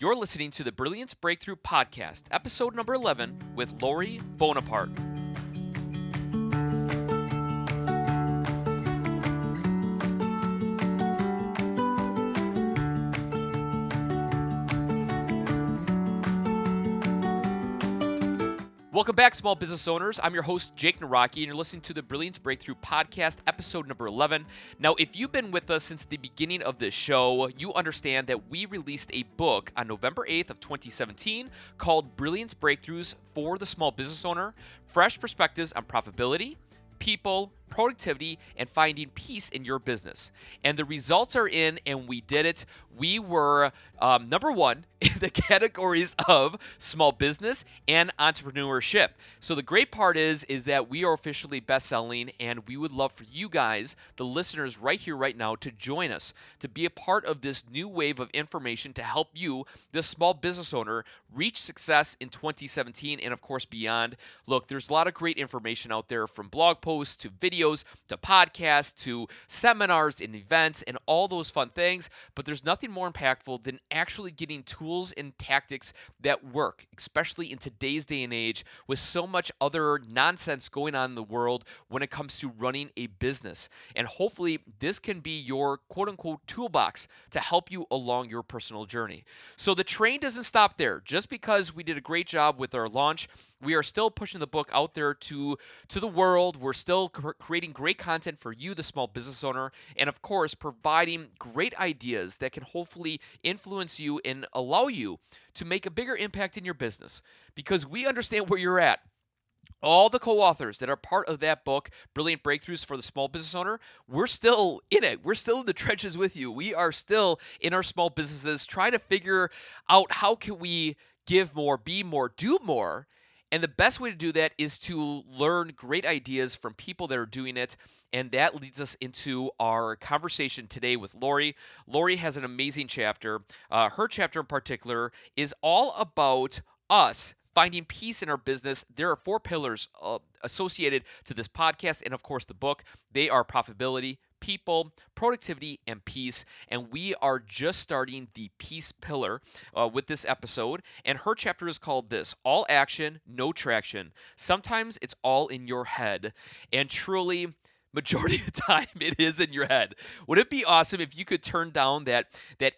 You're listening to the Brilliance Breakthrough Podcast, episode number 11 with Lori Bonaparte. Welcome back, small business owners. I'm your host, Jake Naraki, and you're listening to the Brilliance Breakthrough Podcast, episode number 11. Now, if you've been with us since the beginning of this show, you understand that we released a book on November 8th of 2017 called Brilliance Breakthroughs for the Small Business Owner, Fresh Perspectives on Profitability, People, Productivity, and Finding Peace in Your Business. And the results are in, and we did it. We were number one in the categories of small business and entrepreneurship. So the great part is that we are officially best-selling, and we would love for you guys, the listeners right here, right now, to join us, to be a part of this new wave of information to help you, the small business owner, reach success in 2017 and, of course, beyond. Look, there's a lot of great information out there, from blog posts to videos to podcasts to seminars and events and all those fun things, but there's nothing more impactful than actually getting tools and tactics that work, especially in today's day and age with so much other nonsense going on in the world when it comes to running a business. And hopefully this can be your quote-unquote toolbox to help you along your personal journey. So the train doesn't stop there. Just because we did a great job with our launch, we are still pushing the book out there to the world. We're still creating great content for you, the small business owner, and of course, providing great ideas that can hopefully influence you and allow you to make a bigger impact in your business, because we understand where you're at. All the co-authors that are part of that book, Brilliant Breakthroughs for the Small Business Owner, we're still in it. We're still in the trenches with you. We are still in our small businesses trying to figure out how can we give more, be more, do more. And the best way to do that is to learn great ideas from people that are doing it. And that leads us into our conversation today with Lori. Lori has an amazing chapter. Her chapter in particular is all about us finding peace in our business. There are 4 pillars associated to this podcast and, of course, the book. They are profitability, people, productivity, and peace. And we are just starting the peace pillar with this episode. And her chapter is called this: All Action, No Traction. Sometimes it's all in your head. And truly, majority of the time, it is in your head. Would it be awesome if you could turn down that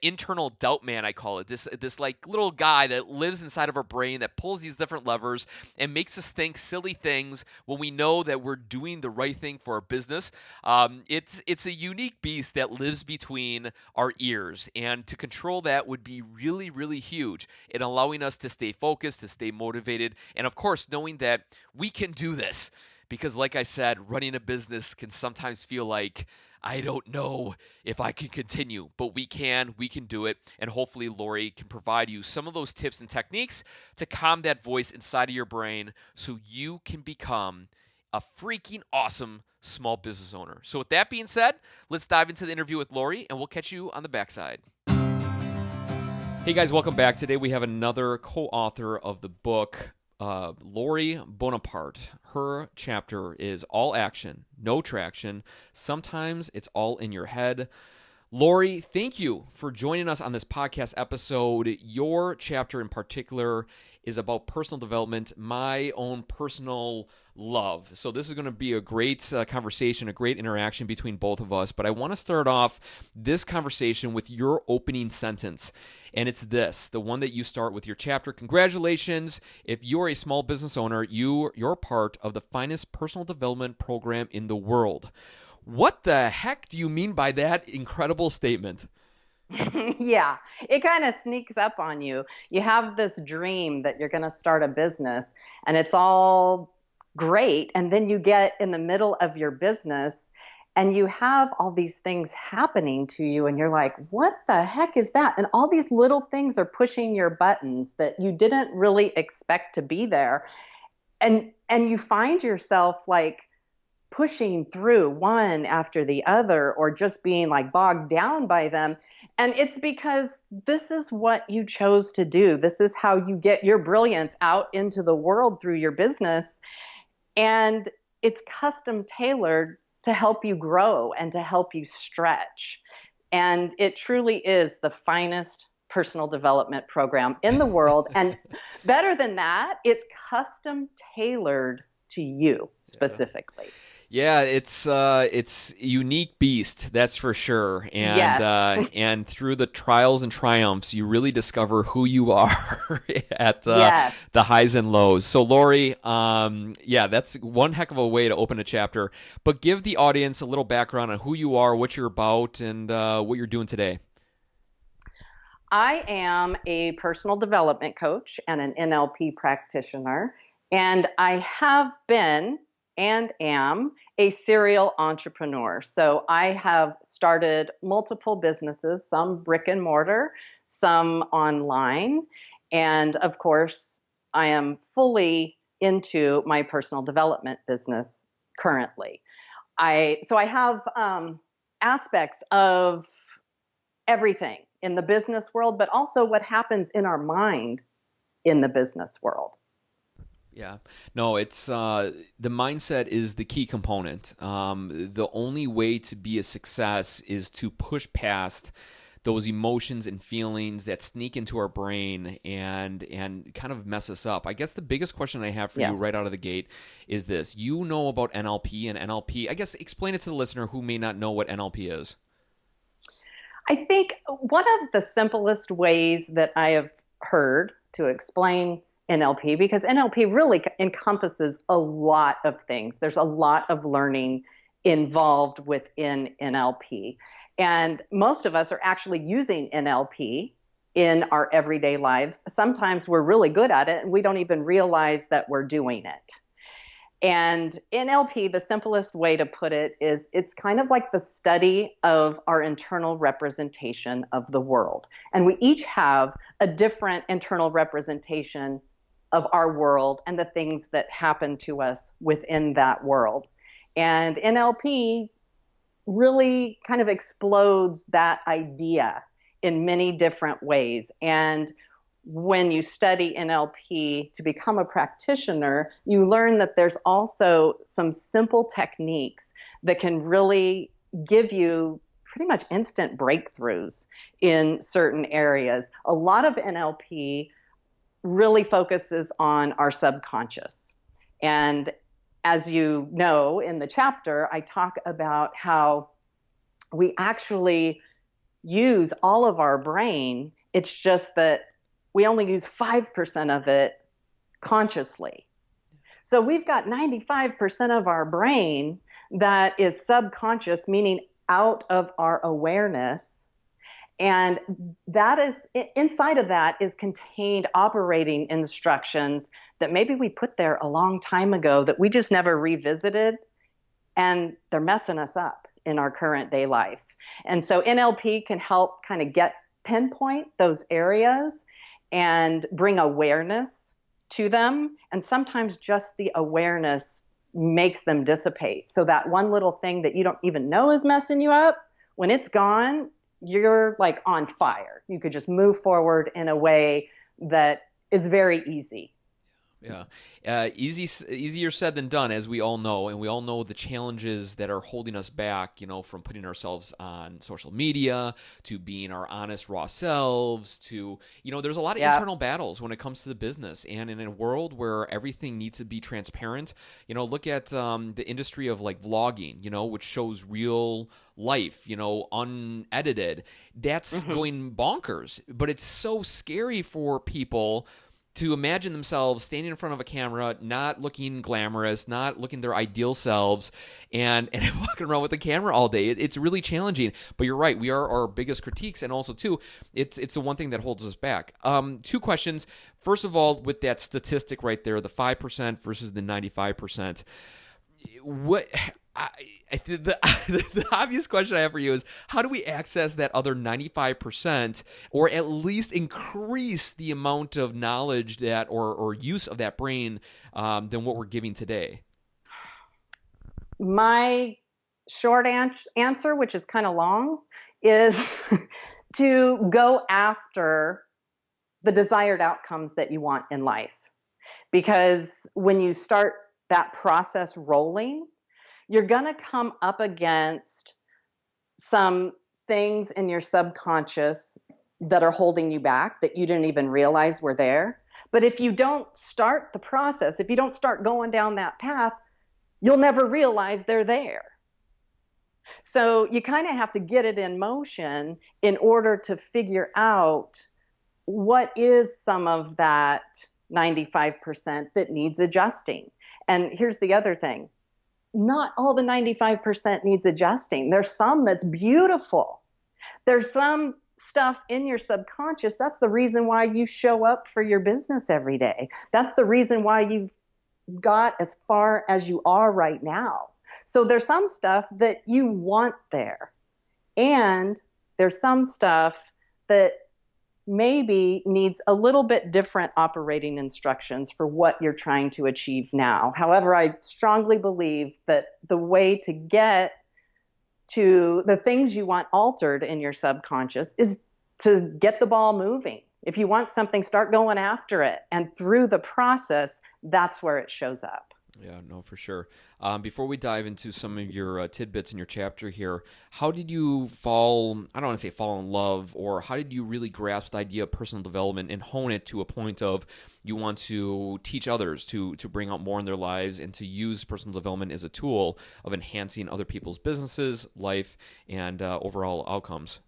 internal doubt man, I call it, this like little guy that lives inside of our brain that pulls these different levers and makes us think silly things when we know that we're doing the right thing for our business? It's a unique beast that lives between our ears, and to control that would be really, really huge in allowing us to stay focused, to stay motivated, and of course, knowing that we can do this. Because like I said, running a business can sometimes feel like, I don't know if I can continue, but we can do it. And hopefully Lori can provide you some of those tips and techniques to calm that voice inside of your brain so you can become a freaking awesome small business owner. So with that being said, let's dive into the interview with Lori, and we'll catch you on the backside. Hey guys, welcome back. Today we have another co-author of the book, Lori Bonaparte. Her chapter is All Action, No Traction. Sometimes it's all in your head. Lori, thank you for joining us on this podcast episode. Your chapter in particular is about personal development, my own personal love. So this is going to be a great conversation, a great interaction between both of us. But I want to start off this conversation with your opening sentence. And it's this, the one that you start with your chapter. Congratulations. If you're a small business owner, you're part of the finest personal development program in the world. What the heck do you mean by that incredible statement? Yeah, it kind of sneaks up on you. You have this dream that you're going to start a business, and it's all great. And then you get in the middle of your business and you have all these things happening to you, and you're like, what the heck is that? And all these little things are pushing your buttons that you didn't really expect to be there. And you find yourself like pushing through one after the other, or just being like bogged down by them. And it's because this is what you chose to do. This is how you get your brilliance out into the world through your business. And it's custom tailored to help you grow and to help you stretch. And it truly is the finest personal development program in the world. And better than that, it's custom tailored to you specifically. Yeah, it's a unique beast, that's for sure. Yes. And through the trials and triumphs, you really discover who you are at Yes. the highs and lows. So, Lori, yeah, that's one heck of a way to open a chapter. But give the audience a little background on who you are, what you're about, and what you're doing today. I am a personal development coach and an NLP practitioner, and I have been and am a serial entrepreneur. So I have started multiple businesses, some brick and mortar, some online, and of course, I am fully into my personal development business currently. I have aspects of everything in the business world, but also what happens in our mind in the business world. Yeah, no, it's the mindset is the key component. The only way to be a success is to push past those emotions and feelings that sneak into our brain and kind of mess us up. I guess the biggest question I have for you right out of the gate is this. You know about NLP and NLP. I guess explain it to the listener who may not know what NLP is. I think one of the simplest ways that I have heard to explain NLP, because NLP really encompasses a lot of things. There's a lot of learning involved within NLP. And most of us are actually using NLP in our everyday lives. Sometimes we're really good at it and we don't even realize that we're doing it. And NLP, the simplest way to put it is it's kind of like the study of our internal representation of the world. And we each have a different internal representation of our world and the things that happen to us within that world. And NLP really kind of explodes that idea in many different ways. And when you study NLP to become a practitioner, you learn that there's also some simple techniques that can really give you pretty much instant breakthroughs in certain areas. A lot of NLP really focuses on our subconscious. And as you know, in the chapter, I talk about how we actually use all of our brain. It's just that we only use 5% of it consciously. So we've got 95% of our brain that is subconscious, meaning out of our awareness. And that is, inside of that is contained operating instructions that maybe we put there a long time ago that we just never revisited, and they're messing us up in our current day life. And so NLP can help kind of pinpoint those areas and bring awareness to them. And sometimes just the awareness makes them dissipate. So that one little thing that you don't even know is messing you up, when it's gone, you're like on fire. You could just move forward in a way that is very easy. Yeah. Easier said than done, as we all know, and we all know the challenges that are holding us back, from putting ourselves on social media to being our honest, raw selves to, there's a lot of internal battles when it comes to the business. And in a world where everything needs to be transparent, look at the industry of like vlogging, which shows real life, unedited. That's going bonkers. But it's so scary for people to imagine themselves standing in front of a camera, not looking glamorous, not looking their ideal selves, and walking around with the camera all day. It's really challenging. But you're right, we are our biggest critiques, and also too, it's the one thing that holds us back. Two questions. First of all, with that statistic right there, the 5% versus the 95%. The obvious question I have for you is, how do we access that other 95%, or at least increase the amount of knowledge that or use of that brain than what we're giving today? My short answer, which is kind of long, is to go after the desired outcomes that you want in life. Because when you start that process rolling, you're going to come up against some things in your subconscious that are holding you back that you didn't even realize were there. But if you don't start the process, if you don't start going down that path, you'll never realize they're there. So you kind of have to get it in motion in order to figure out what is some of that 95% that needs adjusting. And here's the other thing. Not all the 95% needs adjusting. There's some that's beautiful. There's some stuff in your subconscious. That's the reason why you show up for your business every day. That's the reason why you've got as far as you are right now. So there's some stuff that you want there. And there's some stuff that maybe needs a little bit different operating instructions for what you're trying to achieve now. However, I strongly believe that the way to get to the things you want altered in your subconscious is to get the ball moving. If you want something, start going after it. And through the process, that's where it shows up. Yeah, no, for sure. Before we dive into some of your tidbits in your chapter here, how did you I don't want to say fall in love, or how did you really grasp the idea of personal development and hone it to a point of you want to teach others to bring out more in their lives and to use personal development as a tool of enhancing other people's businesses, life, and overall outcomes?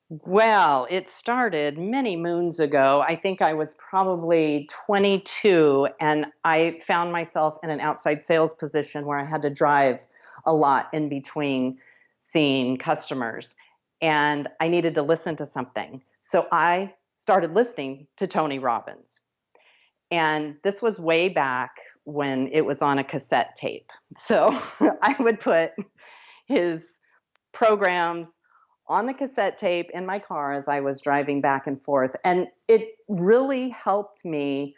Well, it started many moons ago. I think I was probably 22, and I found myself in an outside sales position where I had to drive a lot in between seeing customers, and I needed to listen to something. So I started listening to Tony Robbins. And this was way back when it was on a cassette tape. So I would put his programs on the cassette tape in my car as I was driving back and forth. And it really helped me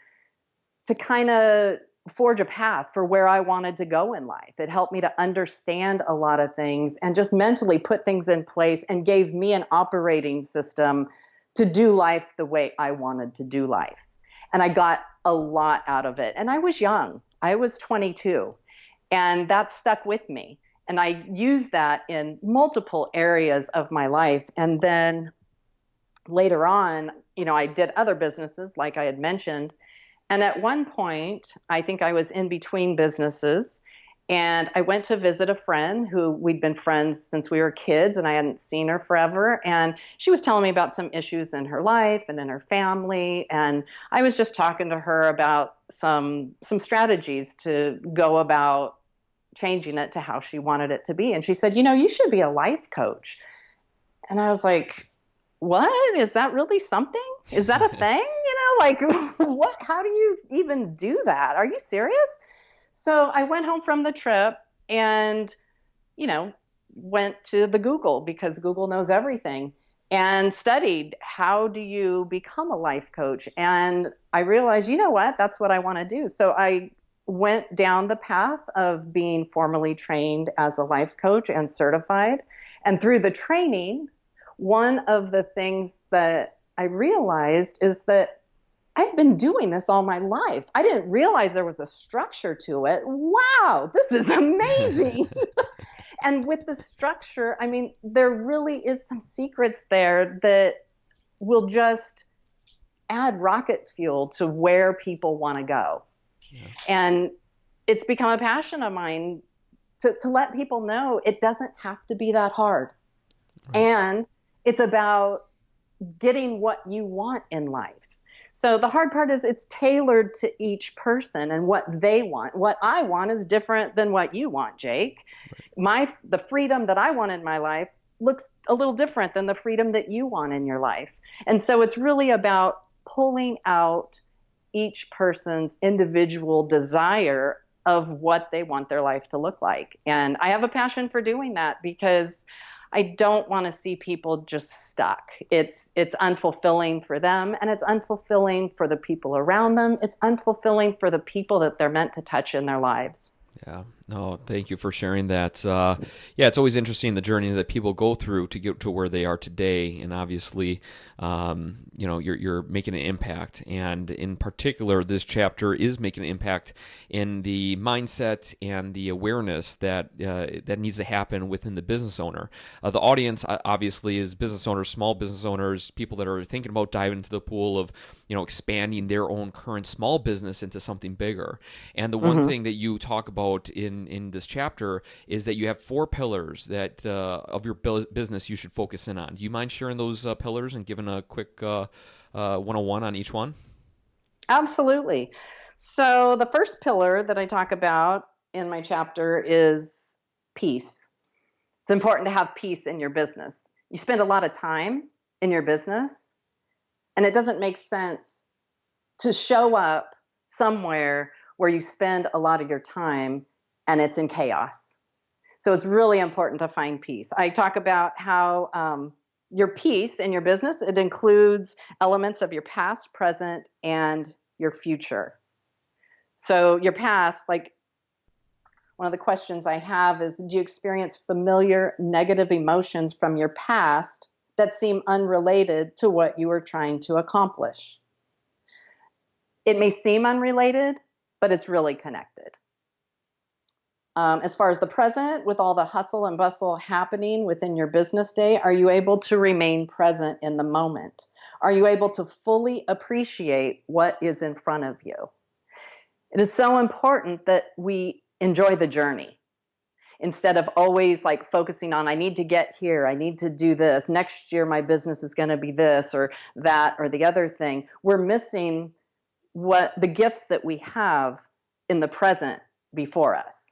to kind of forge a path for where I wanted to go in life. It helped me to understand a lot of things and just mentally put things in place and gave me an operating system to do life the way I wanted to do life. And I got a lot out of it. And I was young. I was 22. And that stuck with me. And I used that in multiple areas of my life. And then later on, I did other businesses like I had mentioned. And at one point, I think I was in between businesses, and I went to visit a friend who we'd been friends since we were kids, and I hadn't seen her forever. And she was telling me about some issues in her life and in her family. And I was just talking to her about some strategies to go about changing it to how she wanted it to be. And she said, you should be a life coach. And I was like, what? Is that really something? Is that a thing? What? How do you even do that? Are you serious? So I went home from the trip and, went to the Google, because Google knows everything, and studied how do you become a life coach. And I realized, that's what I want to do. So I went down the path of being formally trained as a life coach and certified. And through the training, one of the things that I realized is that I've been doing this all my life. I didn't realize there was a structure to it. Wow, this is amazing. And with the structure, there really is some secrets there that will just add rocket fuel to where people want to go. Yeah. And it's become a passion of mine to let people know it doesn't have to be that hard. Right. And it's about getting what you want in life. So the hard part is it's tailored to each person and what they want. What I want is different than what you want, Jake. Right. The freedom that I want in my life looks a little different than the freedom that you want in your life. And so it's really about pulling out each person's individual desire of what they want their life to look like. And I have a passion for doing that because I don't want to see people just stuck. It's unfulfilling for them, and it's unfulfilling for the people around them. It's unfulfilling for the people that they're meant to touch in their lives. Yeah, No, thank you for sharing that. Yeah, it's always interesting the journey that people go through to get to where they are today, and obviously, you're making an impact. And in particular, this chapter is making an impact in the mindset and the awareness that that needs to happen within the business owner. The audience obviously is business owners, small business owners, people that are thinking about diving into the pool of expanding their own current small business into something bigger. And the one thing that you talk about in this chapter is that you have 4 pillars that of your business you should focus in on. Do you mind sharing those pillars and giving a quick 101 on each one? Absolutely. So the first pillar that I talk about in my chapter is peace. It's important to have peace in your business. You spend a lot of time in your business, and it doesn't make sense to show up somewhere where you spend a lot of your time and it's in chaos. So it's really important to find peace. I talk about how your peace in your business, it includes elements of your past, present, and your future. So your past, like one of the questions I have is, do you experience familiar negative emotions from your past that seem unrelated to what you are trying to accomplish? It may seem unrelated, but it's really connected. As far as the present, with all the hustle and bustle happening within your business day, are you able to remain present in the moment? Are you able to fully appreciate what is in front of you? It is so important that we enjoy the journey instead of always like focusing on, I need to get here, I need to do this, next year my business is going to be this or that or the other thing. We're missing what the gifts that we have in the present before us.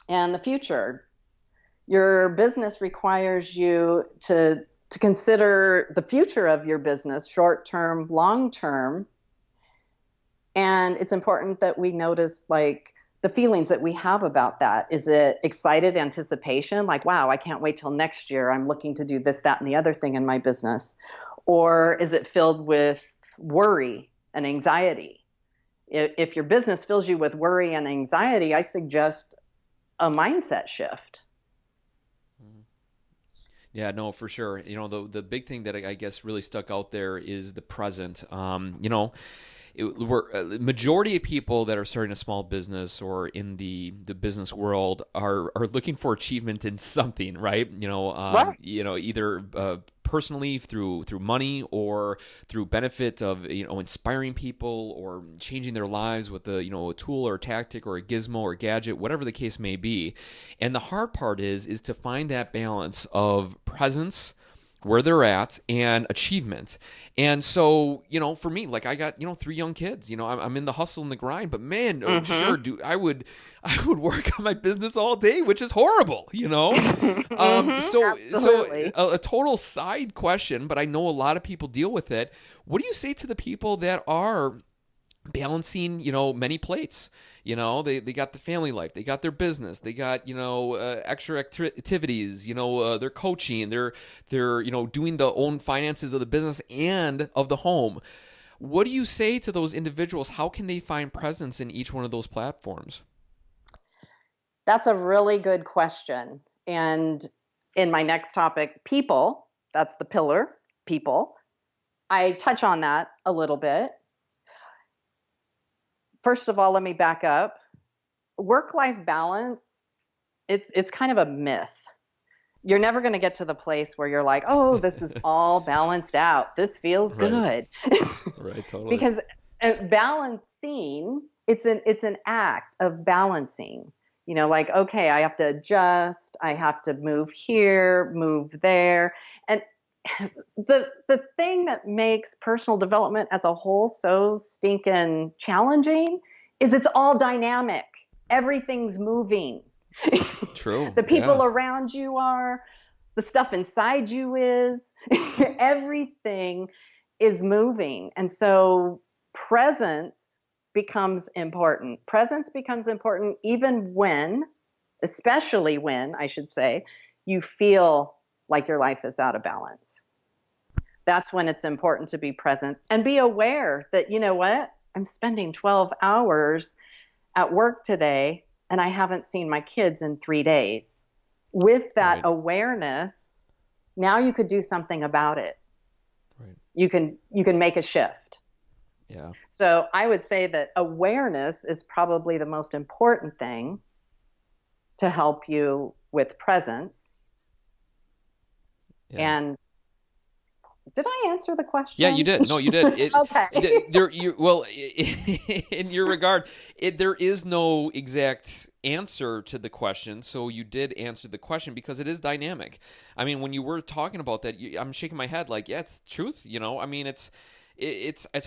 And the future, your business requires you to consider the future of your business, short-term, long-term. And it's important that we notice like the feelings that we have about that. Is it excited anticipation? Like, wow, I can't wait till next year. I'm looking to do this, that, and the other thing in my business. Or is it filled with worry and anxiety? If your business fills you with worry and anxiety, I suggest a mindset shift. Yeah, no, for sure. The big thing that I guess really stuck out there is the present. Majority of people that are starting a small business or in the business world are looking for achievement in something, right? Right. Either personally through money or through benefit of inspiring people or changing their lives with a tool or a tactic or a gizmo or a gadget, whatever the case may be. And the hard part is to find that balance of presence, where they're at, and achievement. And so, for me, like I got, 3 young kids, I'm in the hustle and the grind, but man, sure, dude, I would work on my business all day, which is horrible, So a total side question, but I know a lot of people deal with it. What do you say to the people that are balancing, many plates? They got the family life, they got their business, they got, extra activities, they're coaching, they're doing the own finances of the business and of the home. What do you say to those individuals? How can they find presence in each one of those platforms? That's a really good question. And in my next topic, people, that's the pillar, people, I touch on that a little bit. First of all, let me back up. Work-life balance, it's kind of a myth. You're never going to get to the place where you're like, oh, this is all balanced out. This feels Right. good. Right, totally. Because balancing, it's an act of balancing. Like, okay, I have to adjust. I have to move here, move there. And the thing that makes personal development as a whole so stinking challenging is it's all dynamic. Everything's moving. True. The people Yeah. around you are, the stuff inside you is, everything is moving. And so presence becomes important. Presence becomes important even when, especially when, I should say, you feel like your life is out of balance. That's when it's important to be present and be aware that, I'm spending 12 hours at work today, and I haven't seen my kids in 3 days. With that Right. awareness, now you could do something about it. Right. You can make a shift. Yeah. So I would say that awareness is probably the most important thing to help you with presence. Yeah. And did I answer the Yeah, you question? did. No, you did. Okay. There, you well, in your regard, there is no exact answer to the question. So you did answer the question because it is dynamic. I mean, when you were talking about that, I'm shaking my head like, yeah, it's truth. I mean, it's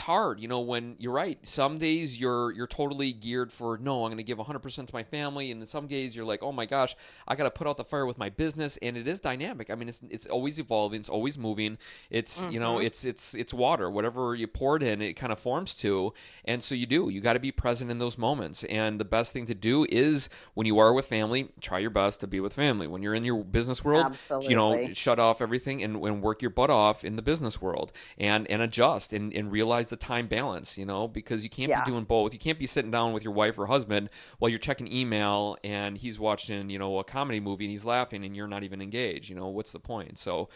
hard. When you're right. Some days you're totally geared for no, I'm going to give 100% to my family, and then some days you're like, oh my gosh, I got to put out the fire with my business, and it is dynamic. I mean, it's always evolving, it's always moving. It's Mm-hmm. it's water. Whatever you pour it in, it kind of forms to, and so you got to be present in those moments. And the best thing to do is when you are with family, try your best to be with family. When you're in your business world, Absolutely. shut off everything and work your butt off in the business world and adjust and realize the time balance, because you can't be Yeah. doing both. You can't be sitting down with your wife or husband while you're checking email and he's watching, a comedy movie and he's laughing and you're not even engaged. What's the point? So,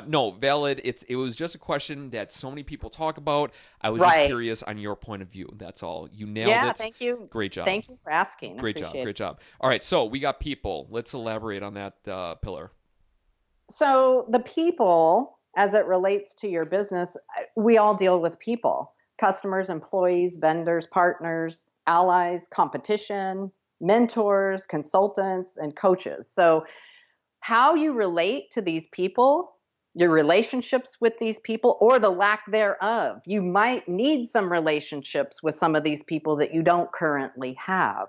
no, valid. It was just a question that so many people talk about. I was just Right. curious on your point of view. That's all. You nailed Yeah, it. thank you. Great job. Thank you for asking. Great job. Appreciate Great it. job. All right. So we got people. Let's elaborate on that pillar. So the people, as it relates to your business, we all deal with people, customers, employees, vendors, partners, allies, competition, mentors, consultants, and coaches. So how you relate to these people, your relationships with these people, or the lack thereof. You might need some relationships with some of these people that you don't currently have.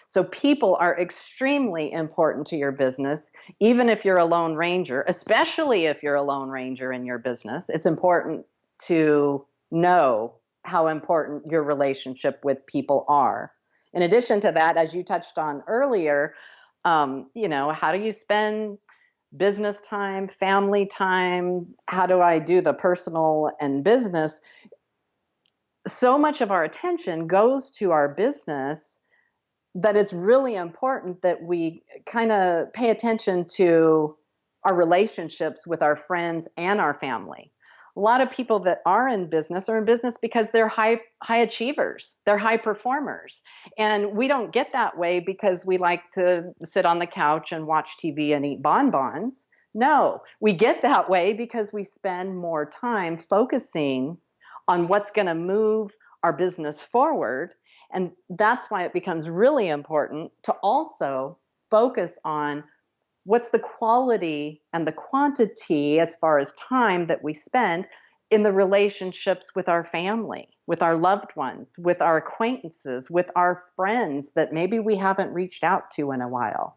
So people are extremely important to your business, even if you're a lone ranger, especially if you're a lone ranger in your business. It's important to know how important your relationship with people are. In addition to that, as you touched on earlier, how do you spend business time, family time? How do I do the personal and business? So much of our attention goes to our business that it's really important that we kind of pay attention to our relationships with our friends and our family. A lot of people that are in business because they're high achievers, they're high performers. And we don't get that way because we like to sit on the couch and watch TV and eat bonbons. No, we get that way because we spend more time focusing on what's going to move our business forward. And that's why it becomes really important to also focus on what's the quality and the quantity as far as time that we spend in the relationships with our family, with our loved ones, with our acquaintances, with our friends that maybe we haven't reached out to in a while.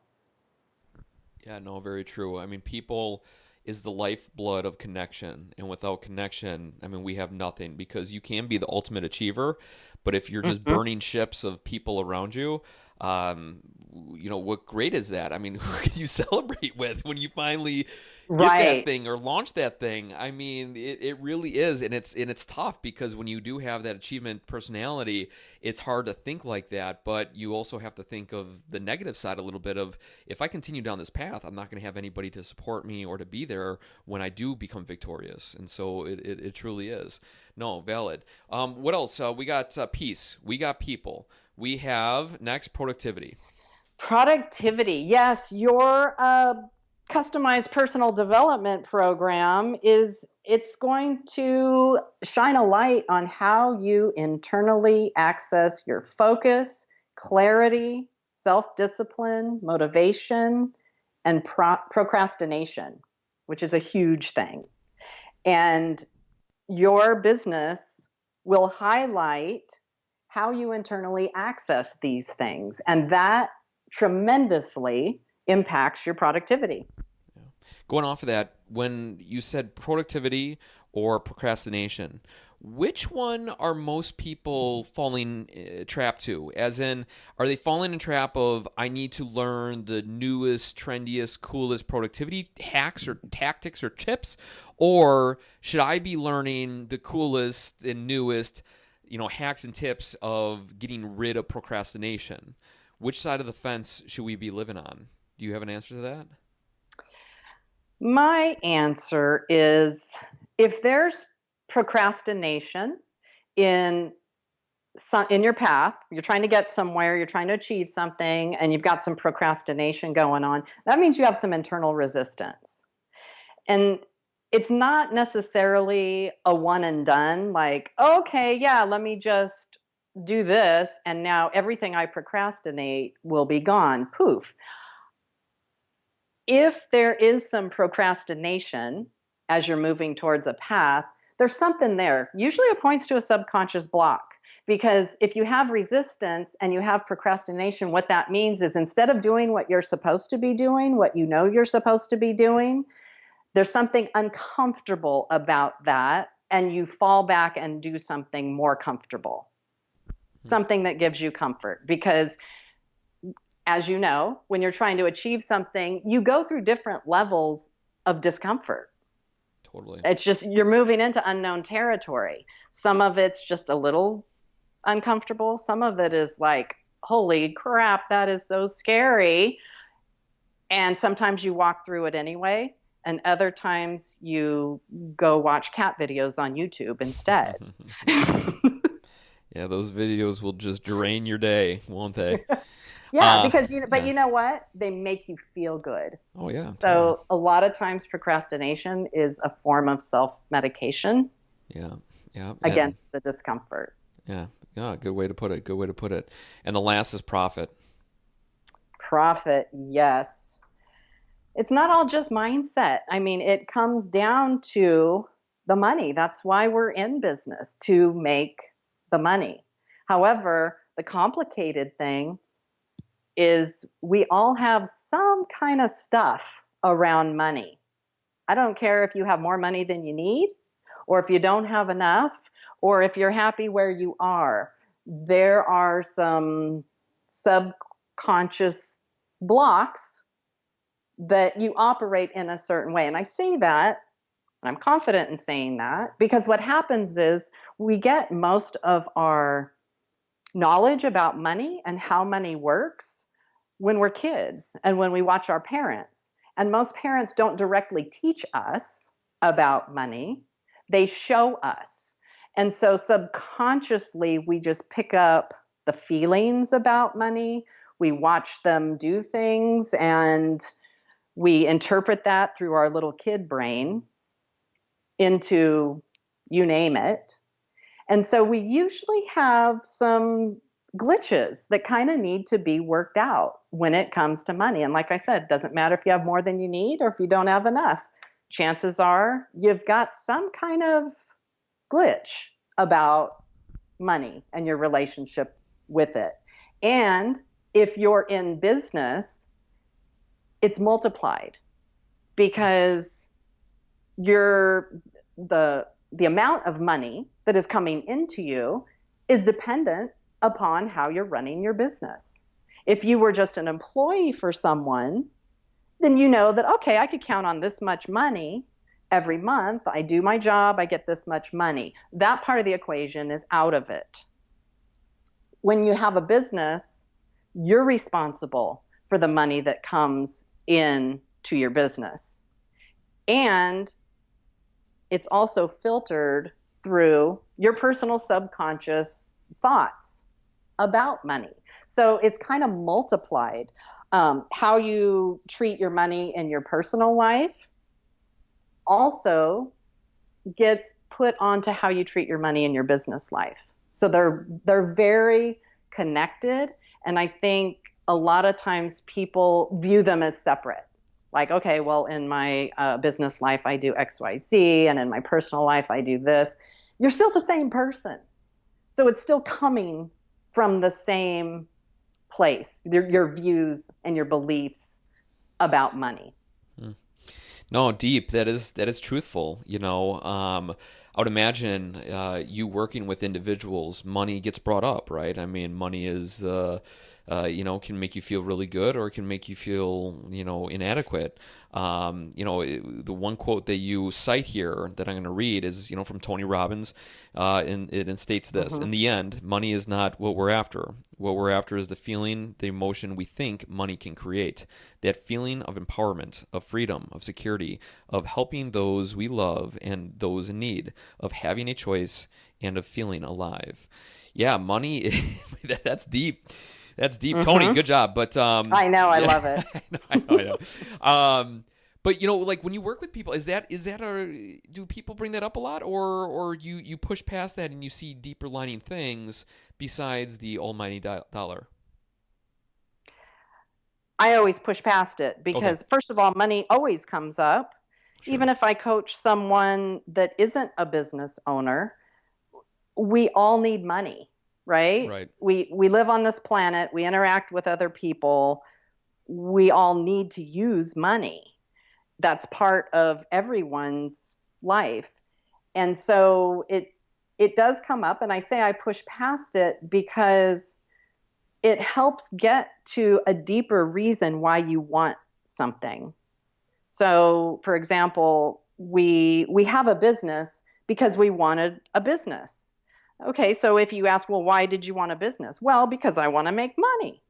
Yeah, no, very true. I mean, people is the lifeblood of connection. And without connection, I mean, we have nothing because you can be the ultimate achiever. But if you're just Mm-hmm. burning ships of people around you, um, what great is that? I mean, who can you celebrate with when you finally get that Right. thing or launch that thing? I mean, it really is. And it's tough because when you do have that achievement personality, it's hard to think like that. But you also have to think of the negative side a little bit of if I continue down this path, I'm not going to have anybody to support me or to be there when I do become victorious. And so it truly is. No, valid. What else? We got peace. We got people. We have next productivity. Productivity. Yes, your customized personal development program it's going to shine a light on how you internally access your focus, clarity, self-discipline, motivation, and procrastination, which is a huge thing. And your business will highlight how you internally access these things. And that tremendously impacts your productivity. Yeah. Going off of that, when you said productivity or procrastination, which one are most people falling trap to? As in, are they falling in trap of I need to learn the newest, trendiest, coolest productivity hacks or tactics or tips, or should I be learning the coolest and newest, hacks and tips of getting rid of procrastination? Which side of the fence should we be living on? Do you have an answer to that? My answer is if there's procrastination in in your path, you're trying to get somewhere, you're trying to achieve something, and you've got some procrastination going on, that means you have some internal resistance. And it's not necessarily a one and done, like, okay, yeah, let me just do this, and now everything I procrastinate will be gone. Poof. If there is some procrastination as you're moving towards a path, there's something there. Usually it points to a subconscious block. Because if you have resistance and you have procrastination, what that means is instead of doing what you're supposed to be doing, what you know you're supposed to be doing, there's something uncomfortable about that, and you fall back and do something more comfortable, something that gives you comfort. Because as you know, when you're trying to achieve something, you go through different levels of discomfort. Totally. It's just you're moving into unknown territory. Some of it's just a little uncomfortable. Some of it is like, holy crap, that is so scary. And sometimes you walk through it anyway. And other times you go watch cat videos on YouTube instead. Yeah, those videos will just drain your day, won't they? Yeah, because but yeah. you know what? They make you feel good. Oh yeah. So Totally. a lot of times procrastination is a form of self-medication Yeah. Yeah. against the discomfort. Yeah. Yeah. Good way to put it. Good way to put it. And the last is profit. Profit, yes. It's not all just mindset. I mean, it comes down to the money. That's why we're in business, to make the money. However, the complicated thing is we all have some kind of stuff around money. I don't care if you have more money than you need, or if you don't have enough, or if you're happy where you are. There are some subconscious blocks that you operate in a certain way. And I say that, and I'm confident in saying that, because what happens is we get most of our knowledge about money and how money works when we're kids and when we watch our parents. And most parents don't directly teach us about money, they show us. And so subconsciously, we just pick up the feelings about money. We watch them do things and we interpret that through our little kid brain into you name it. And so we usually have some glitches that kind of need to be worked out when it comes to money. And like I said, it doesn't matter if you have more than you need or if you don't have enough. Chances are you've got some kind of glitch about money and your relationship with it. And if you're in business, it's multiplied because the amount of money that is coming into you is dependent upon how you're running your business. If you were just an employee for someone, then you know that, okay, I could count on this much money every month. I do my job, I get this much money. That part of the equation is out of it. When you have a business, you're responsible for the money that comes in to your business. And it's also filtered through your personal subconscious thoughts about money. So it's kind of multiplied. How you treat your money in your personal life also gets put onto how you treat your money in your business life. So they're very connected. And I think a lot of times people view them as separate. Like, okay, well, in my business life, I do X, Y, Z, and in my personal life, I do this. You're still the same person. So it's still coming from the same place, your views and your beliefs about money. No, deep. That is truthful. I would imagine you working with individuals, money gets brought up, right? I mean, money is can make you feel really good, or it can make you feel, inadequate. The one quote that you cite here that I'm going to read is, from Tony Robbins, and it states this: in the end, money is not what we're after. What we're after is the feeling, the emotion we think money can create. That feeling of empowerment, of freedom, of security, of helping those we love and those in need, of having a choice, and of feeling alive. Yeah, money, that's deep. That's deep. Tony, good job. But I know, I love it. I know. But like when you work with people, is that do people bring that up a lot, or you push past that and you see deeper lining things besides the almighty dollar? I always push past it because, Okay. first of all, money always comes up. Sure. Even if I coach someone that isn't a business owner, we all need money, right? Right. We live on this planet, we interact with other people, we all need to use money. That's part of everyone's life. And so it does come up, and I say I push past it because it helps get to a deeper reason why you want something. So, for example, we have a business because we wanted a business. Okay, so if you ask, well, why did you want a business? Well, because I want to make money.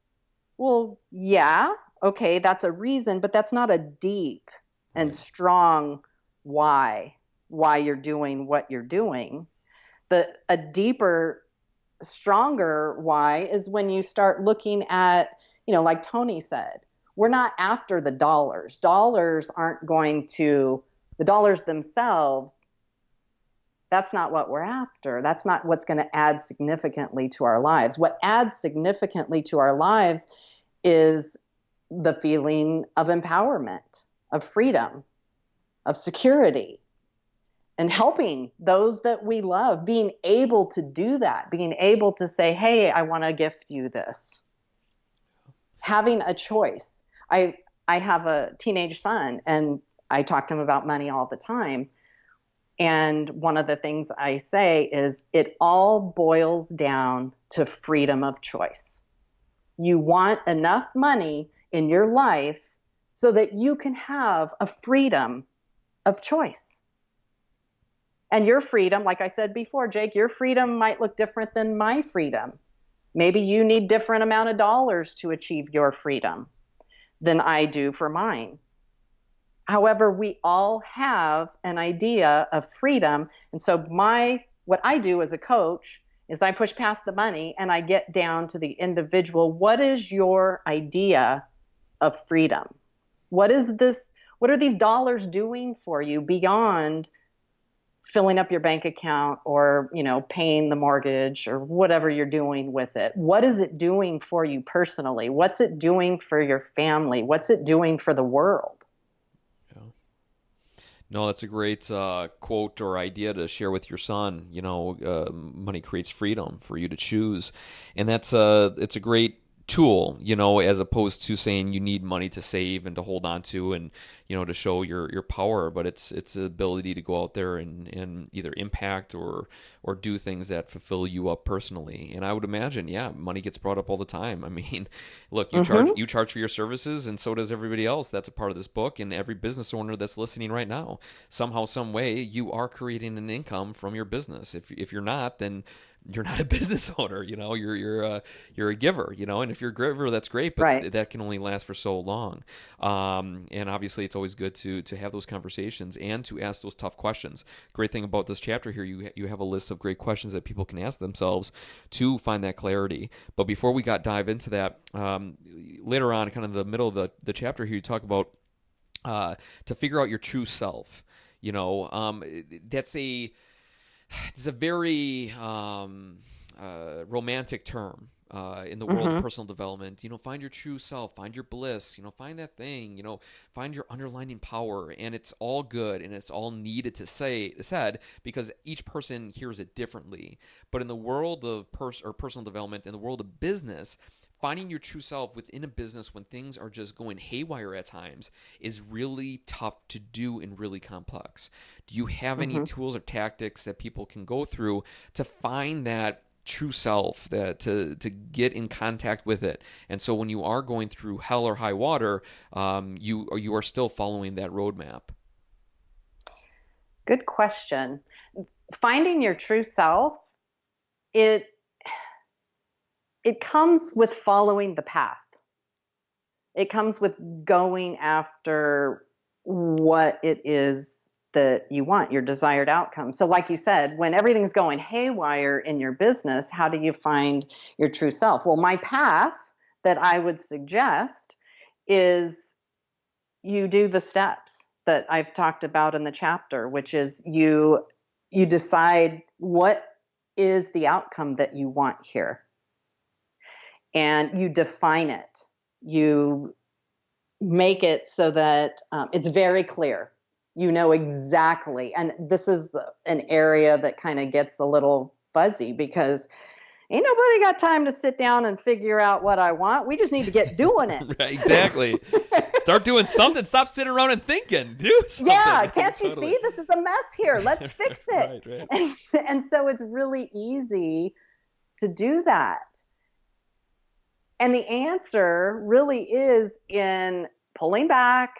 Well, yeah, okay, that's a reason, but that's not a deep and strong why you're doing what you're doing. A deeper, stronger why is when you start looking at, like Tony said, we're not after the dollars. The dollars themselves, that's not what we're after. That's not what's going to add significantly to our lives. What adds significantly to our lives is the feeling of empowerment, of freedom, of security, and helping those that we love, being able to do that, being able to say, hey, I want to gift you this. Having a choice. I have a teenage son, and I talk to him about money all the time. And one of the things I say is it all boils down to freedom of choice. You want enough money in your life so that you can have a freedom of choice. And your freedom, like I said before, Jake, your freedom might look different than my freedom. Maybe you need different amount of dollars to achieve your freedom than I do for mine. However, we all have an idea of freedom. And so what I do as a coach is I push past the money and I get down to the individual. What is your idea of freedom? What are these dollars doing for you beyond filling up your bank account or, paying the mortgage or whatever you're doing with it? What is it doing for you personally? What's it doing for your family? What's it doing for the world? Yeah. No, that's a great quote or idea to share with your son. Money creates freedom for you to choose. And it's a great tool, as opposed to saying you need money to save and to hold on to and, to show your power. But it's the ability to go out there and either impact or do things that fulfill you up personally. And I would imagine, money gets brought up all the time. I mean, look, you charge for your services, and so does everybody else. That's a part of this book, and every business owner that's listening right now. Somehow, some way, you are creating an income from your business. If you're not, then you're not a business owner, you're a giver, and if you're a giver, that's great, but right. That can only last for so long. And obviously it's always good to have those conversations and to ask those tough questions. Great thing about this chapter here, you have a list of great questions that people can ask themselves to find that clarity. But before we dive into that, later on, kind of the middle of the chapter here, you talk about to figure out your true self. It's a very romantic term in the world of personal development. Find your true self, find your bliss, find that thing, find your underlying power. And it's all good and it's all needed to said because each person hears it differently. But in the world of personal development, in the world of business, finding your true self within a business when things are just going haywire at times is really tough to do and really complex. Do you have any tools or tactics that people can go through to find that true self, that to get in contact with it. And so when you are going through hell or high water, you are still following that roadmap. Good question. Finding your true self, it it comes with following the path. It comes with going after what it is that you want, your desired outcome. So like you said, when everything's going haywire in your business, how do you find your true self? Well, my path that I would suggest is you do the steps that I've talked about in the chapter, which is you decide what is the outcome that you want here, and you define it. You make it so that it's very clear. You know exactly. And this is an area that kind of gets a little fuzzy because ain't nobody got time to sit down and figure out what I want. We just need to get doing it. Right, exactly. Start doing something. Stop sitting around and thinking. Do something. Yeah, can't you see? This is a mess here. Let's fix it. Right. And so it's really easy to do that. And the answer really is in pulling back,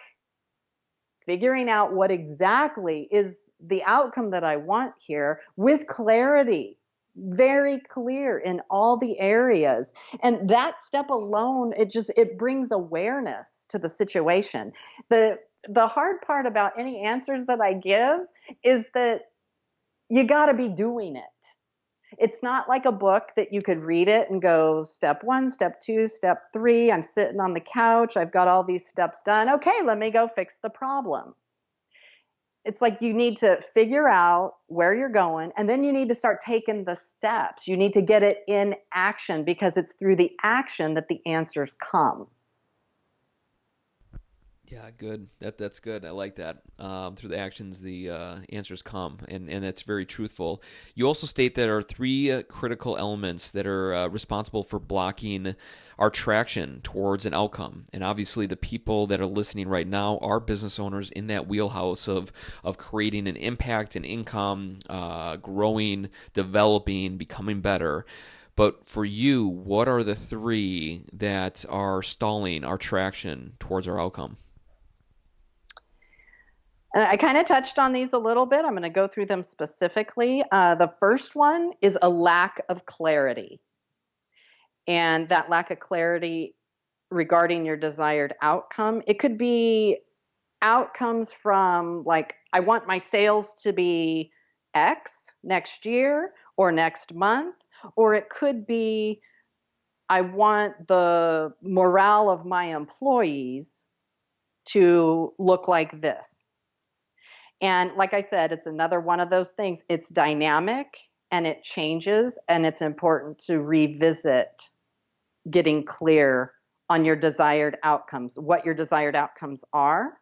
figuring out what exactly is the outcome that I want here with clarity, very clear in all the areas. And that step alone, it brings awareness to the situation. The hard part about any answers that I give is that you got to be doing it. It's not like a book that you could read it and go step 1, step 2, step 3. I'm sitting on the couch. I've got all these steps done. Okay, let me go fix the problem. It's like you need to figure out where you're going, and then you need to start taking the steps. You need to get it in action because it's through the action that the answers come. Yeah, good. That's good. I like that. Through the actions, the answers come, and that's very truthful. You also state there are 3 critical elements that are responsible for blocking our traction towards an outcome. And obviously, the people that are listening right now are business owners in that wheelhouse of creating an impact and income, growing, developing, becoming better. But for you, what are the 3 that are stalling our traction towards our outcome? And I kind of touched on these a little bit. I'm going to go through them specifically. The first one is a lack of clarity. And that lack of clarity regarding your desired outcome, it could be outcomes from like, I want my sales to be X next year or next month, or it could be, I want the morale of my employees to look like this. And like I said, it's another one of those things. It's dynamic and it changes, and it's important to revisit getting clear on your desired outcomes, what your desired outcomes are,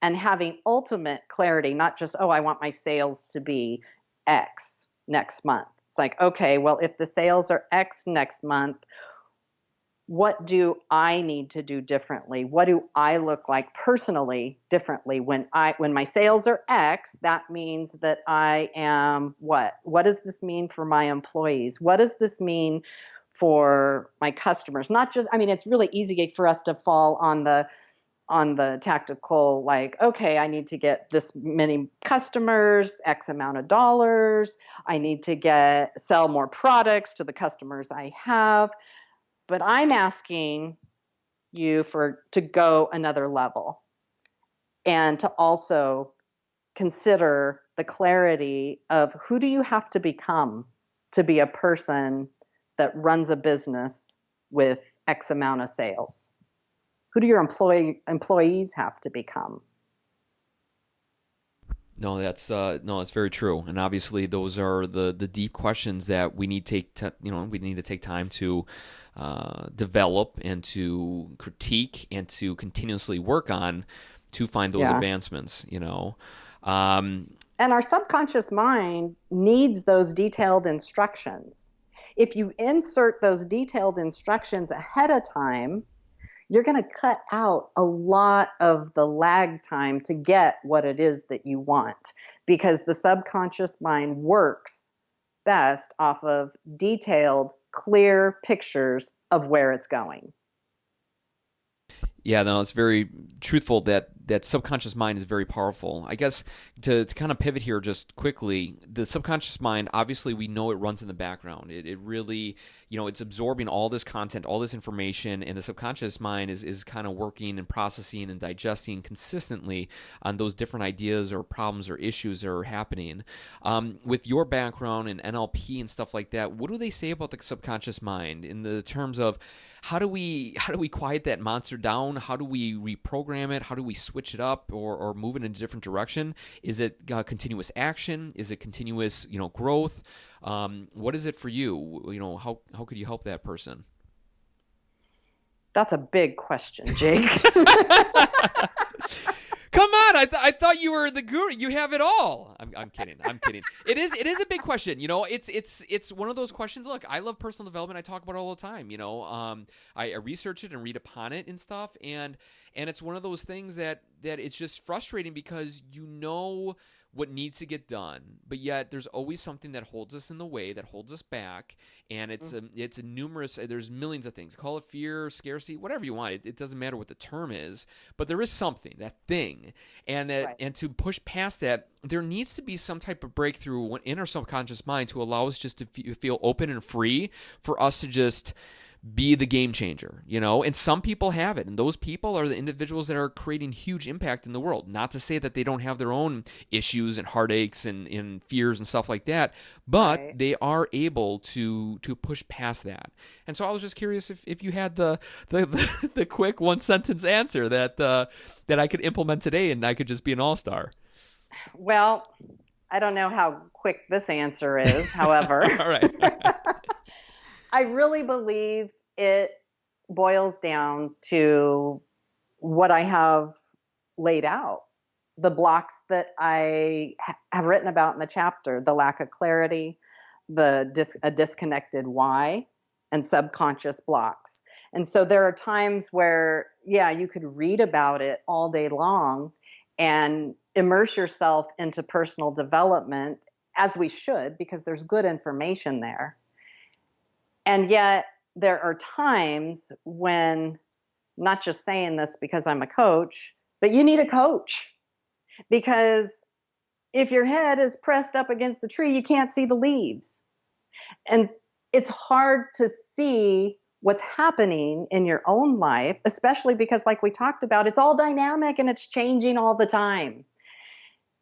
and having ultimate clarity, not just, oh, I want my sales to be X next month. It's like, okay, well, if the sales are X next month, what do I need to do differently? What do I look like personally differently? When my sales are X, that means that I am what? What does this mean for my employees? What does this mean for my customers? Not just, I mean, it's really easy for us to fall on the tactical, like, okay, I need to get this many customers, X amount of dollars. I need to sell more products to the customers I have. But I'm asking you to go another level and to also consider the clarity of who do you have to become to be a person that runs a business with X amount of sales? Who do your employees have to become? No, that's very true, and obviously those are the deep questions that we need to take time to develop and to critique and to continuously work on to find those advancements. And our subconscious mind needs those detailed instructions. If you insert those detailed instructions ahead of time, you're going to cut out a lot of the lag time to get what it is that you want, because the subconscious mind works best off of detailed, clear pictures of where it's going. Yeah, no, it's very truthful that subconscious mind is very powerful. I guess to kind of pivot here just quickly, the subconscious mind, obviously we know it runs in the background. It really, it's absorbing all this content, all this information, and the subconscious mind is kind of working and processing and digesting consistently on those different ideas or problems or issues that are happening. With your background in NLP and stuff like that, what do they say about the subconscious mind in the terms of how do we quiet that monster down? How do we reprogram it? How do we switch it up or move it in a different direction? Is it continuous action? Is it continuous, growth? What is it for you? How could you help that person? That's a big question, Jake. Come on, I thought you were the guru. You have it all. I'm kidding. It is a big question. It's one of those questions. Look, I love personal development. I talk about it all the time. I research it and read upon it and stuff. And it's one of those things that it's just frustrating because what needs to get done, but yet there's always something that holds us in the way, that holds us back, and there's millions of things. Call it fear, scarcity, whatever you want. It doesn't matter what the term is, but there is something, that thing, and to push past that, there needs to be some type of breakthrough in our subconscious mind to allow us just to feel open and free for us to just be the game changer, and some people have it, and those people are the individuals that are creating huge impact in the world. Not to say that they don't have their own issues and heartaches and fears and stuff like that, but they are able to push past that. And so I was just curious if you had the quick one sentence answer that I could implement today and I could just be an all-star. Well, I don't know how quick this answer is, however. All right. I really believe it boils down to what I have laid out, the blocks that I have written about in the chapter, the lack of clarity, a disconnected why, and subconscious blocks. And so there are times where, you could read about it all day long and immerse yourself into personal development, as we should, because there's good information there. And yet there are times when, not just saying this because I'm a coach, but you need a coach. Because if your head is pressed up against the tree, you can't see the leaves. And it's hard to see what's happening in your own life, especially because, like we talked about, it's all dynamic and it's changing all the time.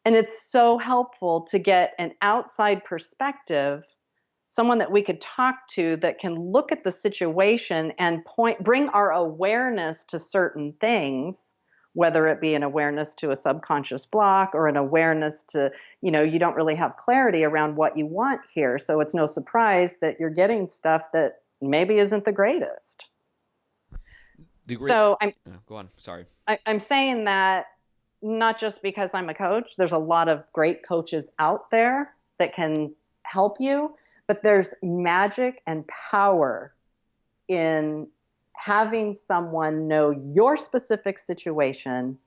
And it's so helpful to get an outside perspective, someone that we could talk to that can look at the situation and bring our awareness to certain things, whether it be an awareness to a subconscious block or an awareness to, you don't really have clarity around what you want here. So it's no surprise that you're getting stuff that maybe isn't the greatest. Go on. Sorry. I'm saying that not just because I'm a coach. There's a lot of great coaches out there that can help you. But there's magic and power in having someone know your specific situation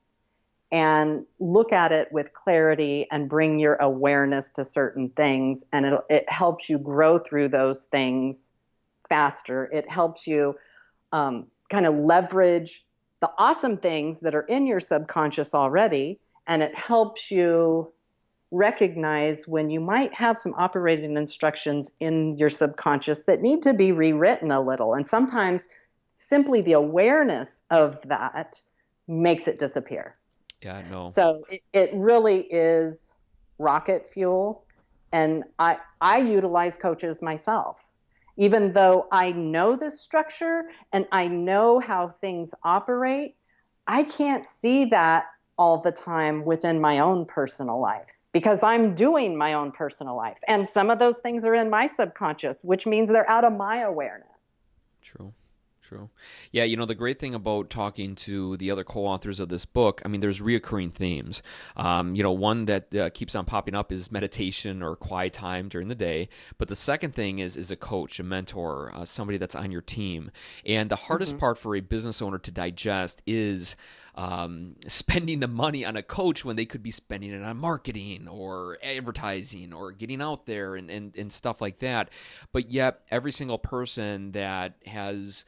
and look at it with clarity and bring your awareness to certain things. And it helps you grow through those things faster. It helps you kind of leverage the awesome things that are in your subconscious already. And it helps you recognize when you might have some operating instructions in your subconscious that need to be rewritten a little. And sometimes simply the awareness of that makes it disappear. Yeah, I know. So it really is rocket fuel. And I utilize coaches myself. Even though I know this structure and I know how things operate, I can't see that all the time within my own personal life, because I'm doing my own personal life. And some of those things are in my subconscious, which means they're out of my awareness. True. Yeah, the great thing about talking to the other co-authors of this book, there's reoccurring themes. One that keeps on popping up is meditation or quiet time during the day. But the second thing is a coach, a mentor, somebody that's on your team. And the hardest part for a business owner to digest is spending the money on a coach when they could be spending it on marketing or advertising or getting out there and stuff like that. But yet every single person that has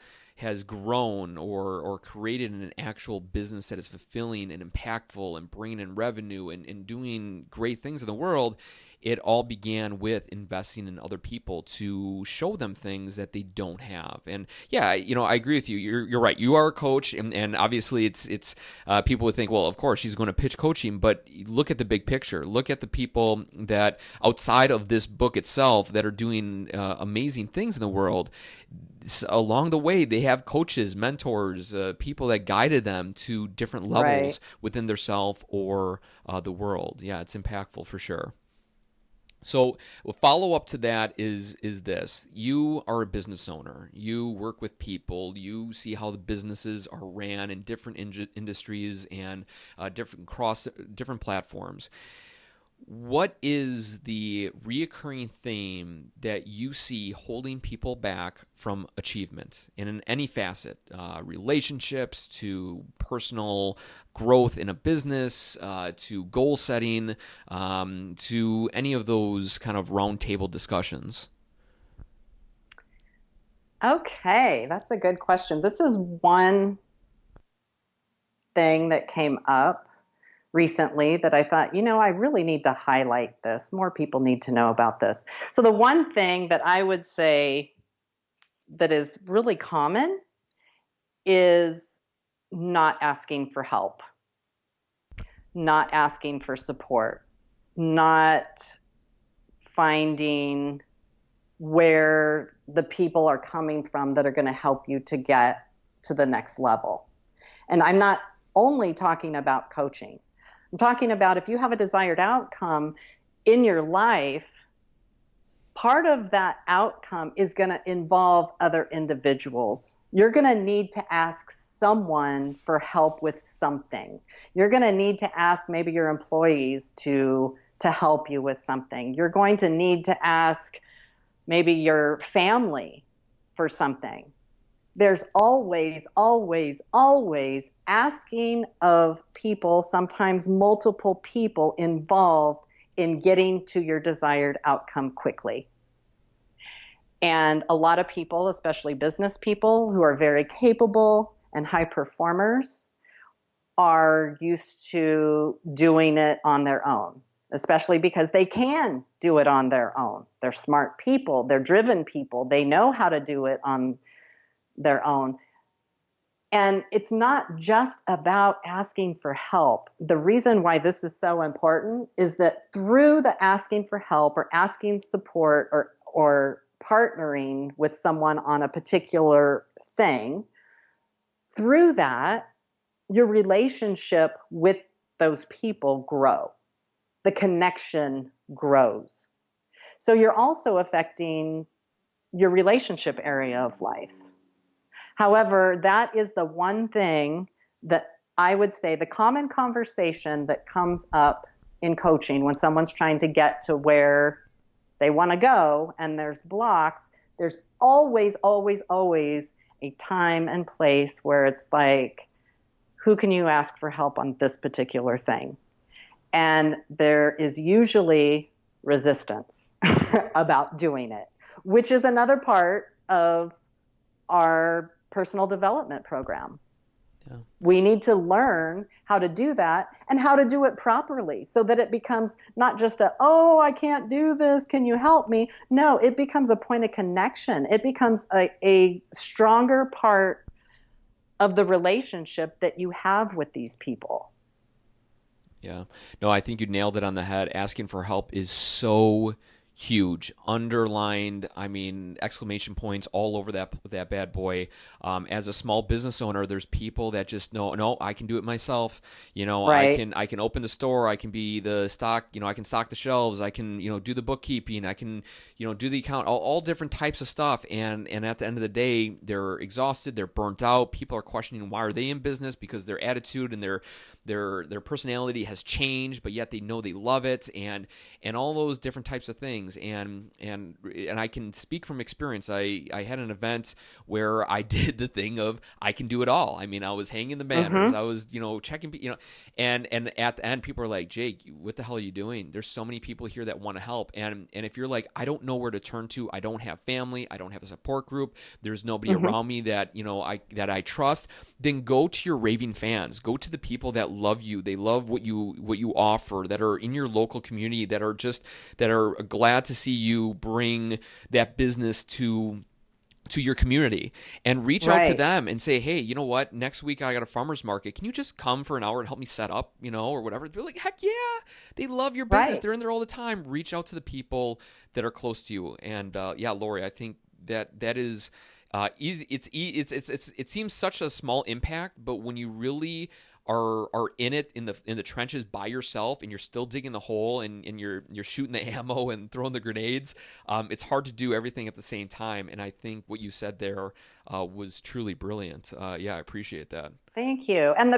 grown or created an actual business that is fulfilling and impactful and bringing in revenue and doing great things in the world, it all began with investing in other people to show them things that they don't have. And yeah, I agree with you. You're right. You are a coach, and obviously it's people would think, well, of course she's going to pitch coaching, but look at the big picture. Look at the people that outside of this book itself that are doing amazing things in the world. Along the way, they have coaches, mentors, people that guided them to different levels within their self or the world. Yeah, it's impactful for sure. So a follow-up to that is this. You are a business owner. You work with people. You see how the businesses are ran in different industries and different platforms. What is the reoccurring theme that you see holding people back from achievement in any facet, relationships to personal growth in a business, to goal setting, to any of those kind of roundtable discussions? Okay, that's a good question. This is one thing that came up recently that I thought, I really need to highlight this. More people need to know about this. So the one thing that I would say that is really common is not asking for help, not asking for support, not finding where the people are coming from that are going to help you to get to the next level. And I'm not only talking about coaching. I'm talking about if you have a desired outcome in your life, part of that outcome is going to involve other individuals. You're going to need to ask someone for help with something. You're going to need to ask maybe your employees to help you with something. You're going to need to ask maybe your family for something. There's always, always, always asking of people, sometimes multiple people involved in getting to your desired outcome quickly. And a lot of people, especially business people who are very capable and high performers, are used to doing it on their own, especially because they can do it on their own. They're smart people, they're driven people, they know how to do it on their own. And it's not just about asking for help. The reason why this is so important is that through the asking for help or asking support or partnering with someone on a particular thing, through that, your relationship with those people grow. The connection grows. So you're also affecting your relationship area of life. However, that is the one thing that I would say the common conversation that comes up in coaching when someone's trying to get to where they want to go and there's blocks, there's always, always, always a time and place where it's like, who can you ask for help on this particular thing? And there is usually resistance about doing it, which is another part of our personal development program. Yeah. We need to learn how to do that and how to do it properly so that it becomes not just I can't do this, can you help me? No, it becomes a point of connection. It becomes a stronger part of the relationship that you have with these people. Yeah. No, I think you nailed it on the head. Asking for help is so huge, underlined, exclamation points all over that bad boy. As a small business owner, there's people that just know, no, I can do it myself. Right. I can open the store. I can be the stock. I can stock the shelves. I can, do the bookkeeping. I can, do the account. All different types of stuff. And at the end of the day, they're exhausted. They're burnt out. People are questioning why are they in business because their attitude and their personality has changed, but yet they know they love it, and all those different types of things. things. And I can speak from experience. I had an event where I did the thing of I can do it all. I mean, I was hanging the banners, I was, checking, and at the end, people are like, Jake, what the hell are you doing? There's so many people here that want to help. And if you're like, I don't know where to turn to, I don't have family, I don't have a support group, there's nobody around me that, I trust, then go to your raving fans, go to the people that love you. They love what you offer, that are in your local community, that are glad to see you bring that business to your community, and reach out to them and say, hey, you know what? Next week I got a farmer's market. Can you just come for an hour and help me set up, or whatever? They're like, heck yeah. They love your business. They're in there all the time. Reach out to the people that are close to you. And Lori, I think that is easy. It seems such a small impact, but when you really are in it, in the trenches by yourself, and you're still digging the hole, and you're shooting the ammo and throwing the grenades, it's hard to do everything at the same time. And I think what you said there was truly brilliant. I appreciate that. Thank you. And a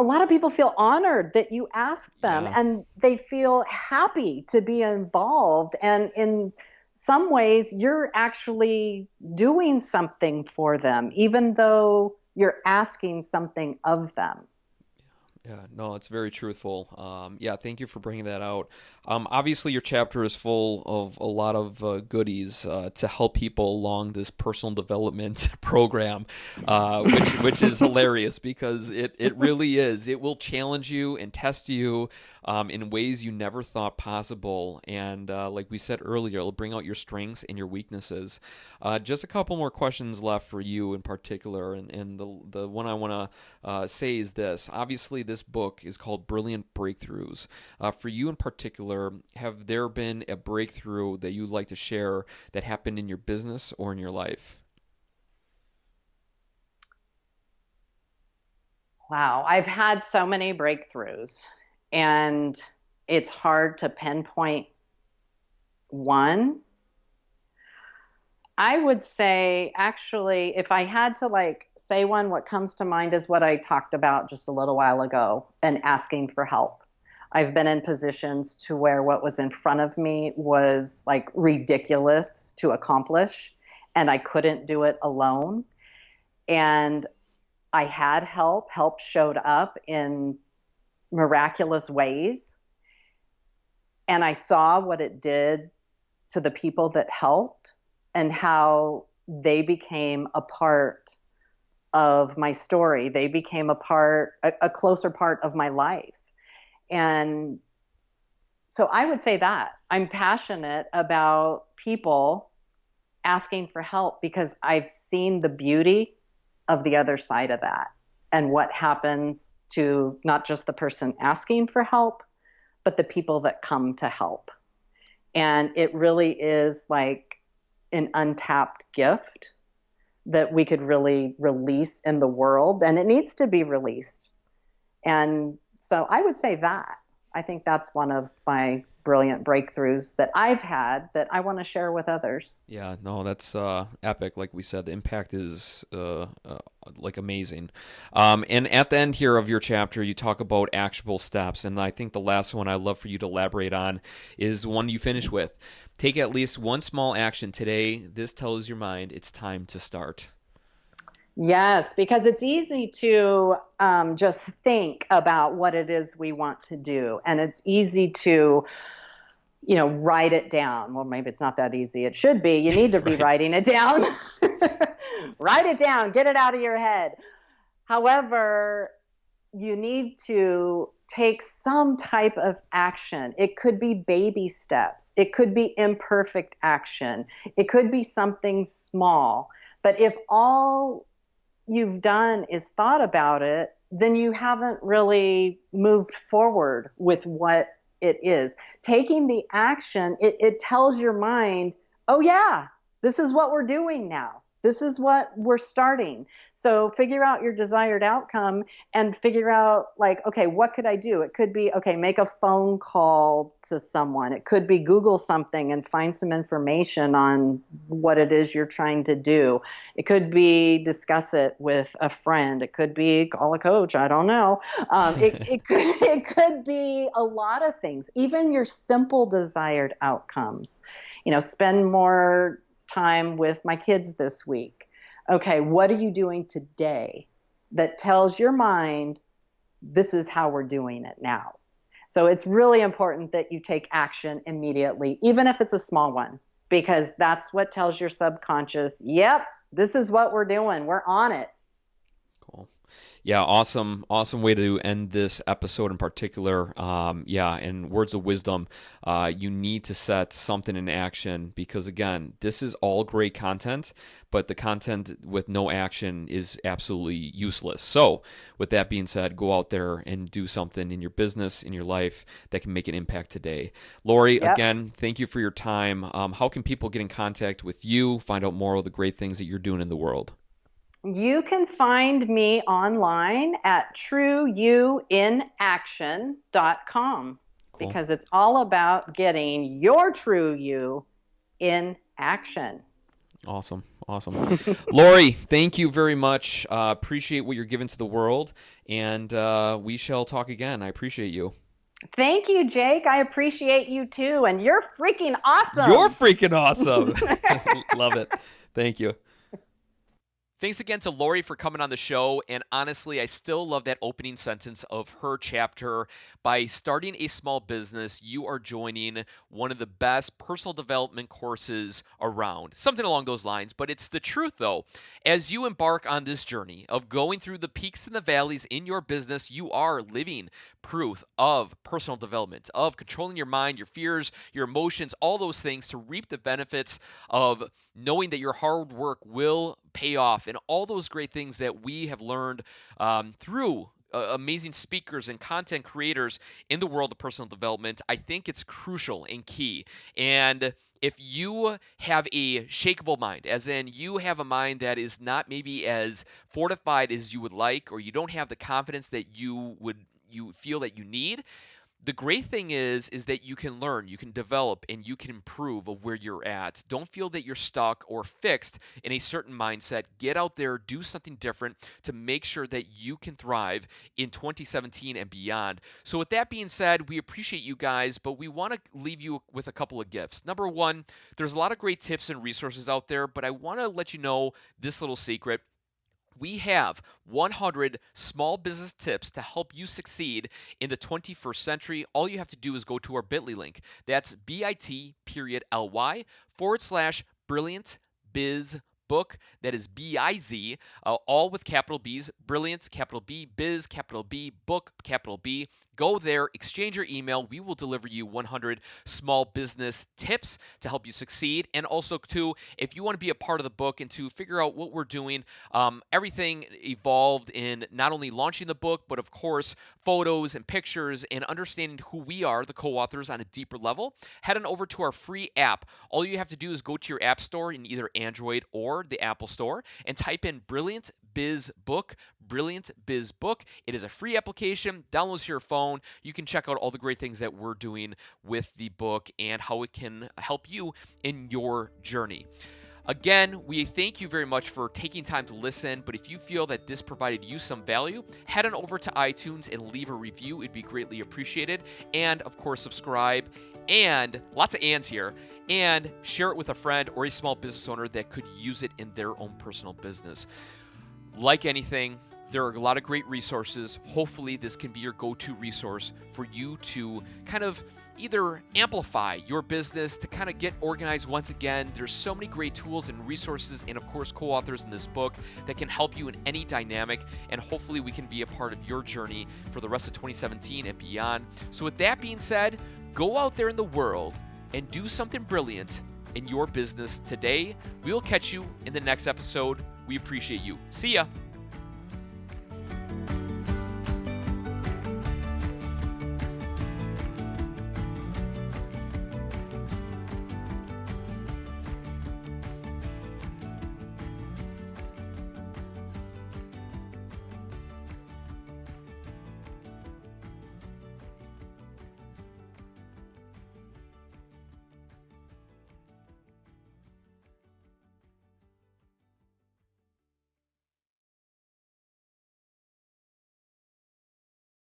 lot of people feel honored that you asked them, and they feel happy to be involved. And in some ways, you're actually doing something for them, even though you're asking something of them. Yeah, no, it's very truthful. Thank you for bringing that out. Obviously, your chapter is full of a lot of goodies to help people along this personal development program, which is hilarious, because it really is. It will challenge you and test you in ways you never thought possible. And like we said earlier, it'll bring out your strengths and your weaknesses. Just a couple more questions left for you in particular. And the one I want to say is this. Obviously, this book is called Brilliant Breakthroughs. For you in particular, have there been a breakthrough that you'd like to share that happened in your business or in your life? Wow, I've had so many breakthroughs, and it's hard to pinpoint one. I would say, actually, if I had to say one, what comes to mind is what I talked about just a little while ago, and asking for help. I've been in positions to where what was in front of me was ridiculous to accomplish, and I couldn't do it alone. And I had help. Help showed up in miraculous ways. And I saw what it did to the people that helped, and how they became a part of my story. They became a closer part of my life. And so I would say that I'm passionate about people asking for help, because I've seen the beauty of the other side of that, and what happens to not just the person asking for help, but the people that come to help. And it really is like an untapped gift that we could really release in the world, and it needs to be released. And so I would say that. I think that's one of my brilliant breakthroughs that I've had that I want to share with others. Yeah, no, that's epic. Like we said, the impact is amazing. And at the end here of your chapter, you talk about actionable steps. And I think the last one I'd love for you to elaborate on is one you finish with. Take at least one small action today. This tells your mind it's time to start. Yes, because it's easy to just think about what it is we want to do. And it's easy to, write it down. Well, maybe it's not that easy. It should be. You need to be writing it down. Write it down. Get it out of your head. However, you need to take some type of action. It could be baby steps. It could be imperfect action. It could be something small. But if all you've done is thought about it, then you haven't really moved forward with what it is. Taking the action, it tells your mind, oh yeah, this is what we're doing now. This is what we're starting. So figure out your desired outcome and figure out like, okay, what could I do? It could be, okay, make a phone call to someone. It could be Google something and find some information on what it is you're trying to do. It could be discuss it with a friend. It could be call a coach. I don't know. It could be a lot of things, even your simple desired outcomes. Spend more time with my kids this week. Okay, what are you doing today that tells your mind this is how we're doing it now? So it's really important that you take action immediately, even if it's a small one, because that's what tells your subconscious, yep, this is what we're doing. We're on it. Cool. Yeah, awesome way to end this episode in particular. And words of wisdom, you need to set something in action because, again, this is all great content, but the content with no action is absolutely useless. So with that being said, go out there and do something in your business, in your life that can make an impact today. Lori, Again, thank you for your time. How can people get in contact with you, find out more of the great things that you're doing in the world? You can find me online at trueyouinaction.com because it's all about getting your true you in action. Awesome. Lori, thank you very much. Appreciate what you're giving to the world, and we shall talk again. I appreciate you. Thank you, Jake. I appreciate you too, and you're freaking awesome. You're freaking awesome. Love it. Thank you. Thanks again to Lori for coming on the show, and honestly, I still love that opening sentence of her chapter. By starting a small business, you are joining one of the best personal development courses around. Something along those lines, but it's the truth though. As you embark on this journey of going through the peaks and the valleys in your business, you are living proof of personal development, of controlling your mind, your fears, your emotions, all those things to reap the benefits of knowing that your hard work will pay off and all those great things that we have learned through amazing speakers and content creators in the world of personal development. I think it's crucial and key. And if you have a shakeable mind, as in you have a mind that is not maybe as fortified as you would like, or you don't have the confidence that you feel that you need, the great thing is that you can learn, you can develop, and you can improve of where you're at. Don't feel that you're stuck or fixed in a certain mindset. Get out there, do something different to make sure that you can thrive in 2017 and beyond. So with that being said, we appreciate you guys, but we want to leave you with a couple of gifts. Number one, there's a lot of great tips and resources out there, but I want to let you know this little secret. We have 100 small business tips to help you succeed in the 21st century. All you have to do is go to our bit.ly link. That's bit.ly/brilliant biz book. That is B-I-Z, all with capital B's, brilliant, capital B, biz, capital B, book, capital B. Go there, exchange your email. We will deliver you 100 small business tips to help you succeed. And also, too, if you want to be a part of the book and to figure out what we're doing, everything evolved in not only launching the book, but of course, photos and pictures and understanding who we are, the co-authors, on a deeper level. Head on over to our free app. All you have to do is go to your app store in either Android or the Apple Store and type in Brilliant Biz Book. Brilliant Biz Book. It is a free application. Downloads to your phone. You can check out all the great things that we're doing with the book and how it can help you in your journey. Again, we thank you very much for taking time to listen, but if you feel that this provided you some value, head on over to iTunes and leave a review. It'd be greatly appreciated. And, of course, subscribe. And lots of ands here. And share it with a friend or a small business owner that could use it in their own personal business. Like anything, there are a lot of great resources. Hopefully, this can be your go-to resource for you to kind of either amplify your business, to kind of get organized once again. There's so many great tools and resources and, of course, co-authors in this book that can help you in any dynamic, and hopefully we can be a part of your journey for the rest of 2017 and beyond. So with that being said, go out there in the world and do something brilliant in your business today. We'll catch you in the next episode. We appreciate you. See ya.